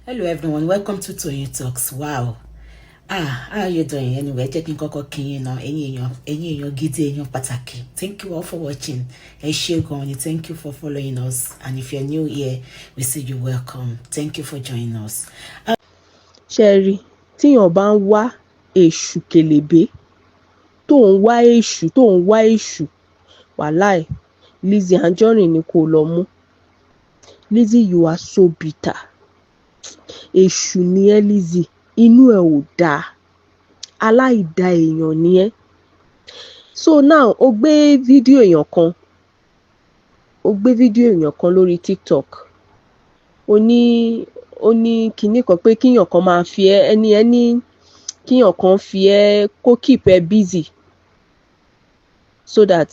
Hello everyone, welcome to Toyeen Talks. Wow. How are you doing? Anyway, checking koko kin na ẹ̀yin èèyàn gidi èèyàn pàtàkì. Thank you all for watching. Ẹ ṣé gan ni, thank you for following us. And if you're new here, we say you welcome. Thank you for joining us. Ṣẹ́rí, tíyàn bá ń wá èṣù kèlèbé, tó ń wá èṣù, wàláì, Lizzy Anjorin ni kó lọ mú. Lizzy, you are so bitter. Èṣù ni ẹ́ Lizzy, inú ẹ̀ ò dáa, aláìda èèyàn ni ẹ́. So now, ó gbé fídíò èèyàn kan lórí TikTok. Ó ní kinní kan pé kíyàn kan máa fi ẹ́, ẹni kíyàn kan fi ẹ́ kó keep ẹ busy so that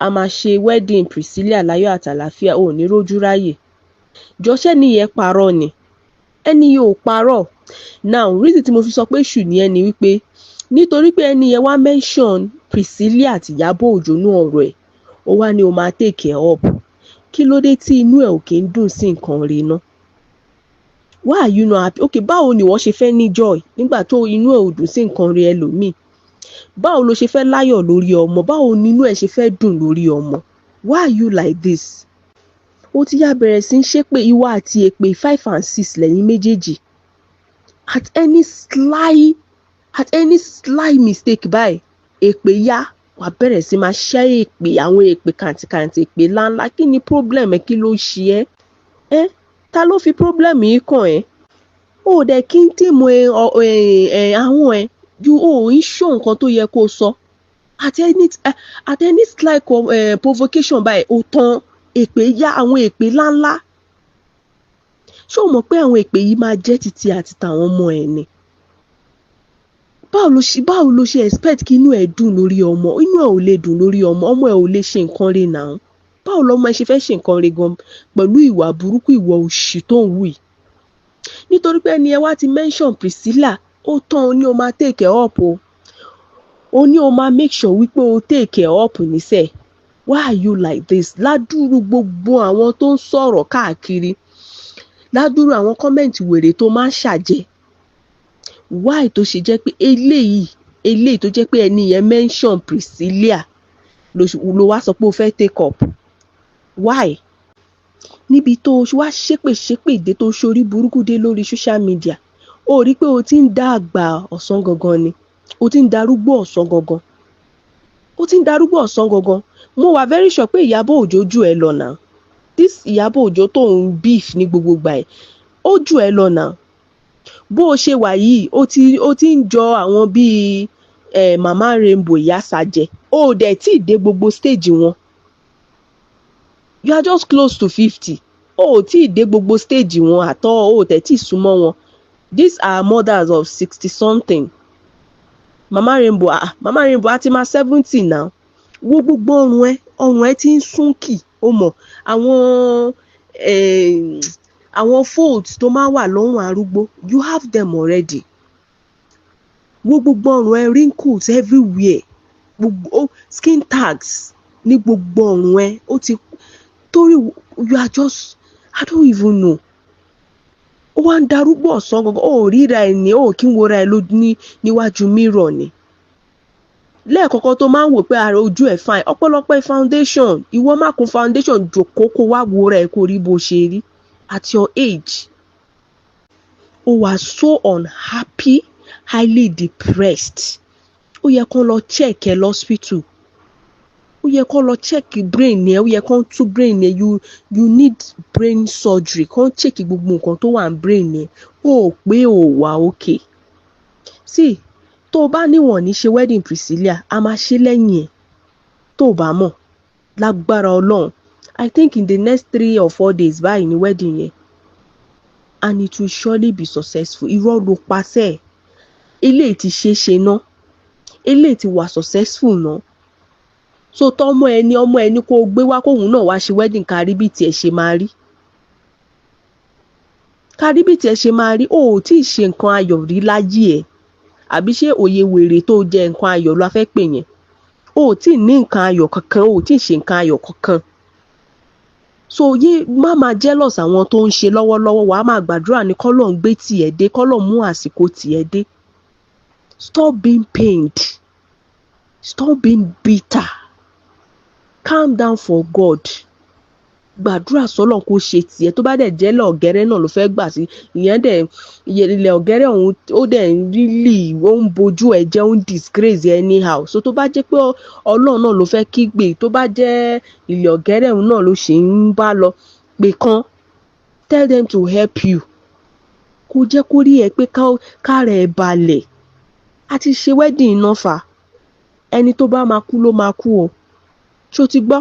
a máa ṣe wedding Priscilla láyọ̀ àtàlàfíà, ò ní rójú ráyè. Jọ́ṣẹ́ nìyẹn parọ́ ni. Ẹni yóò parọ́. Now, reason tí mo fi sọ pé èṣù ni ẹni wípé nítorí pé ẹni yẹn wá mention Priscilla àti Ìyábọ̀ Òjó nú ọ̀rọ̀ ẹ̀, ó wá ní o máa take ẹ̀ up. Kí ló dé tí inú ẹ̀ ò kí ń dùn sí nǹkan rí ná? Why are you not happy? Okay, báwo ni wọ́n ṣe fẹ́ ní joy nígbà tó inú ẹ̀ ò dùn sí nǹkan rí ẹlòmíì? Báwo ló ṣe fẹ́ láyọ̀ lórí ọmọ? Báwo ni inú ẹ̀ ṣe fẹ́ dùn lórí ọmọ? Why are you like this? Ó ti yá bẹ̀rẹ̀ sí ń ṣépè ìwọ àti èpè 5 and 6 lẹ́yìn méjèèjì. At any sly mistake báyìí, èpè yá, wà bẹ̀rẹ̀ sí máa ṣẹ́ èpè, àwọn èpè kàǹtìkàǹtì, èpè ńláńlá. Kí ni problem ẹ? Kí ló ṣe ẹ́? Ta ló fi problem yìí kàn ẹ́? Ó dẹ̀ kí n tèmọ àwọn ẹ̀ ju ń ṣó nǹkan tó yẹ kó sọ. At any slight provocation báyìí, ó tán èpè yá, àwọn èpè ńláńlá. Ṣé o mọ̀ pé àwọn èpè yìí máa jẹ́ titi àti tàwọn ọmọ ẹ̀ ni? Báwo ló ṣe expect kí inú ẹ̀ dùn lórí ọmọ? Inú ẹ̀ ò lè dùn lórí ọmọ ẹ̀ ò lè ṣe nǹkan rí náà. Báwo lọmọ ẹ ṣe fẹ́ ṣe nǹkan rí gan pẹ̀lú ìwà burúkú, ìwà òṣì tó ń wù yìí? Nítorí pé ẹni ẹ wá ti mention Priscilla, ó tán, ó ní o máa take ẹ̀ up o. Ó ní o máa make sure wípé o take ẹ̀ up níṣẹ́. Why are you like this? Ládùúrú gbogbo àwọn tó ń sọ̀rọ̀ káàkiri, ládùúrú àwọn kọ́mẹ̀ntì wèrè tó máa ń ṣàjẹ́. Why tó ṣe jẹ́ pé eléyìí tó jẹ́ pé ẹni yẹn mention Priscilla ló wá sọ pé o fẹ́ take up? Why? Níbi tó wá ṣépè dé tó ṣorí burúkú dé lórí social media, ó rí pé o ti ń dá àgbà ọ̀sán gangan ni. O ti ń darúgbó ọ̀sán gangan. Mo wà very sure pé Ìyábọ̀ Òjó jù ẹ lọ náà. This Ìyábọ̀ Òjó tó ń beef ní gbogbo gbà ẹ̀, ó jù ẹ lọ náà. Bó o ṣe wà yìí, ó ti ń jọ àwọn bíi Mama Rainbow Ìyá Sàjẹ́. Ó dẹ̀ tí ì dé gbogbo stage wọn. You are just close to 50. Ó tí ì dé gbogbo stage wọn àtọ́, ó tẹ̀ tí ì súnmọ́ wọn. These are mothers of 60 something. Mama Rainbow á ti máa 70 now. Wo gbogbo ọrùn ẹ ti ń súnkì, ó mọ̀ àwọn folds tó máa wà lọ́rùn arúgbó, you have them already. Wo gbogbo ọrùn ẹ, wrinkles everywhere, gbogbo skin tags ní gbogbo ọrùn ẹ, ó ti torí you are just, I don't even know. Ó wá ń darúgbó ọ̀sán gangan, ó ríra ẹ̀ ní, ó kí ń wora ẹ̀ níwájú mirror ni. Lẹ́ẹ̀kọ̀kan tó máa ń wò pé ara ojú ẹ̀ fine, ọ̀pọ̀lọpọ̀ foundation, ìwọ má kun foundation jòkó kó wá wora ẹ̀ kó rí bó ṣe rí at your age. Ó wà so unhappy, highly depressed. Ó yẹ kó lọ check ẹ lọ́spítù. Ó yẹ kó lọ check brain ẹ, ó yẹ kó tú brain ẹ, you need brain surgery, kó check gbogbo nǹkan tó wà ní brain ẹ. Ó pé ó wà okay. See, tó bá níwọ̀n ní ṣe wedding Priscilla, a máa ṣe lẹ́yìn ẹ̀. Tó bá mọ̀, lágbára Ọlọ́run, I think in the next 3 or 4 days báyìí ni wedding yẹn. And it will surely be successful. Irọ́ ló pasẹ̀. Eléyìí ti ṣe ná. Eléyìí ti wà successful ná. So ọmọ ẹni kó gbé wá kóhun náà wá ṣe wedding, kárí bí tiẹ̀ ṣe máa rí. Ó tí ì ṣe nǹkan ayọ̀ rí láyé ẹ̀. Àbí ṣé òye wèrè tó jẹ nǹkan ayọ̀ ló fẹ́ pè yẹn? Ó tí ì ní nǹkan ayọ̀ kankan, ó tí ì ṣe nǹkan ayọ̀ kankan. so má máa jealous àwọn tó ń ṣe lọ́wọ́lọ́wọ́, wàá máa gbàdúrà ní k'Ọlọ́run gbé tiẹ̀ dé, k'Ọlọ́run mú àsìkò tiẹ̀ dé. Stop being pained, stop being bitter, calm down for God. Gbàdúrà sọ́lọ́run kó ṣe tiẹ̀. Tó bá dẹ̀ jẹ́ ilẹ̀ ọ̀gẹ́rẹ́ náà ló fẹ́ gbà sí, ìyẹn dẹ̀ ilẹ̀ ọ̀gẹ́rẹ́ ọ̀hún ó dẹ̀ really ó ń bojú ẹ̀ jẹ́, ó ń disgrace anyhow. So tó bá jẹ́ pé Ọlọ́run náà ló fẹ́ kígbe, tó bá jẹ́ ilẹ̀ ọ̀gẹ́rẹ́ ọ̀hún náà ló ṣì ń bá lọ, pé kan tell them to help you. Kó jẹ́ kó rí ẹ pé kára ẹ balẹ̀. A ti ṣe wedding iná fa, ẹni tó bá máa kú ló máa kú o. Ṣó ti gbọ́?